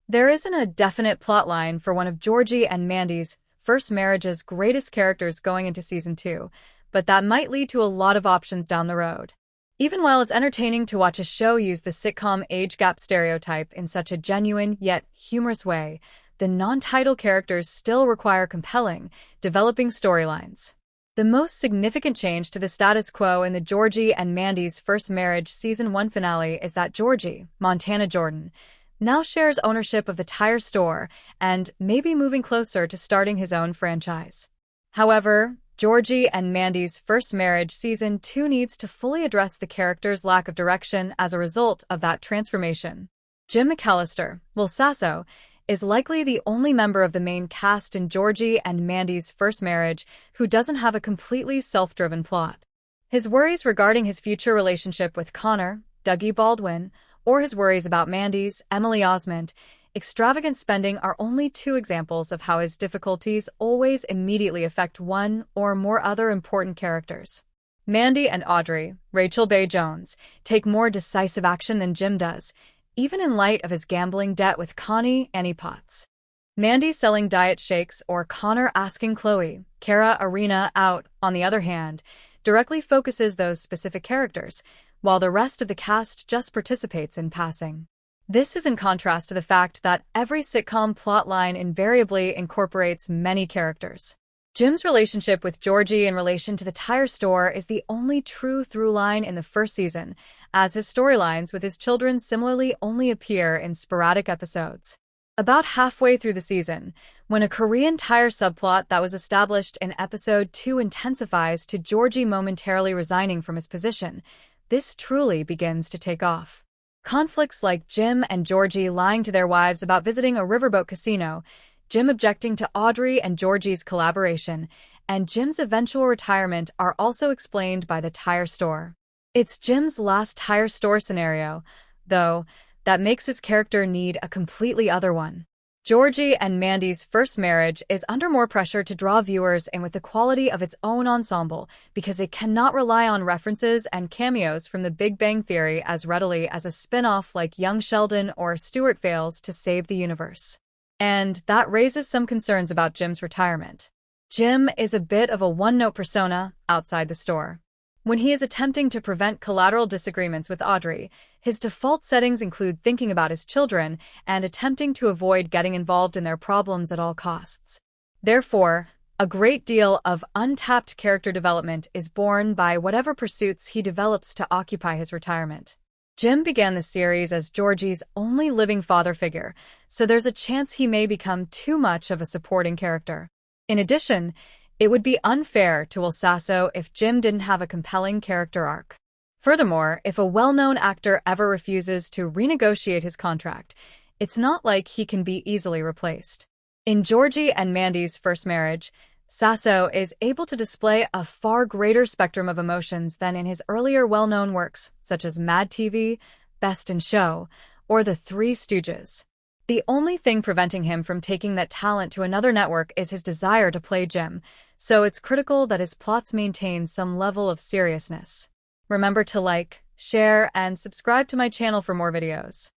There isn't a definite plotline for one of Georgie and Mandy's first marriage's greatest characters going into season 2, but that might lead to a lot of options down the road. Even while it's entertaining to watch a show use the sitcom age gap stereotype in such a genuine yet humorous way, the non-title characters still require compelling, developing storylines. The most significant change to the status quo in the Georgie and Mandy's first marriage season 1 finale is that Georgie, Montana Jordan, now shares ownership of the tire store and may be moving closer to starting his own franchise. However, Georgie and Mandy's first marriage season 2 needs to fully address the characters' lack of direction as a result of that transformation. Jim McAllister, Will Sasso, is likely the only member of the main cast in Georgie and Mandy's first marriage who doesn't have a completely self-driven plot. His worries regarding his future relationship with Connor, Dougie Baldwin, or his worries about Mandy's, Emily Osment, extravagant spending are only two examples of how his difficulties always immediately affect one or more other important characters. Mandy and Audrey, Rachel Bay Jones, take more decisive action than Jim does, even in light of his gambling debt with Connie Annie Potts. Mandy selling diet shakes or Connor asking Chloe, Cara Arena out, on the other hand, directly focuses those specific characters, while the rest of the cast just participates in passing. This is in contrast to the fact that every sitcom plotline invariably incorporates many characters. Jim's relationship with Georgie in relation to the tire store is the only true through line in the first season, as his storylines with his children similarly only appear in sporadic episodes. About halfway through the season, when a Korean tire subplot that was established in episode 2 intensifies to Georgie momentarily resigning from his position, this truly begins to take off. Conflicts like Jim and Georgie lying to their wives about visiting a riverboat casino, Jim objecting to Audrey and Georgie's collaboration, and Jim's eventual retirement are also explained by the tire store. It's Jim's last tire store scenario, though, that makes his character need a completely other one. Georgie and Mandy's first marriage is under more pressure to draw viewers in with the quality of its own ensemble because it cannot rely on references and cameos from The Big Bang Theory as readily as a spin-off like Young Sheldon or Stuart fails to save the universe. And that raises some concerns about Jim's retirement. Jim is a bit of a one-note persona outside the store. When he is attempting to prevent collateral disagreements with Audrey, his default settings include thinking about his children and attempting to avoid getting involved in their problems at all costs. Therefore, a great deal of untapped character development is born by whatever pursuits he develops to occupy his retirement. Jim began the series as Georgie's only living father figure, so there's a chance he may become too much of a supporting character. In addition, it would be unfair to Will Sasso if Jim didn't have a compelling character arc. Furthermore, if a well-known actor ever refuses to renegotiate his contract, it's not like he can be easily replaced. In Georgie and Mandy's first marriage, Sasso is able to display a far greater spectrum of emotions than in his earlier well-known works, such as Mad TV, Best in Show, or The Three Stooges. The only thing preventing him from taking that talent to another network is his desire to play Jim, so it's critical that his plots maintain some level of seriousness. Remember to like, share, and subscribe to my channel for more videos.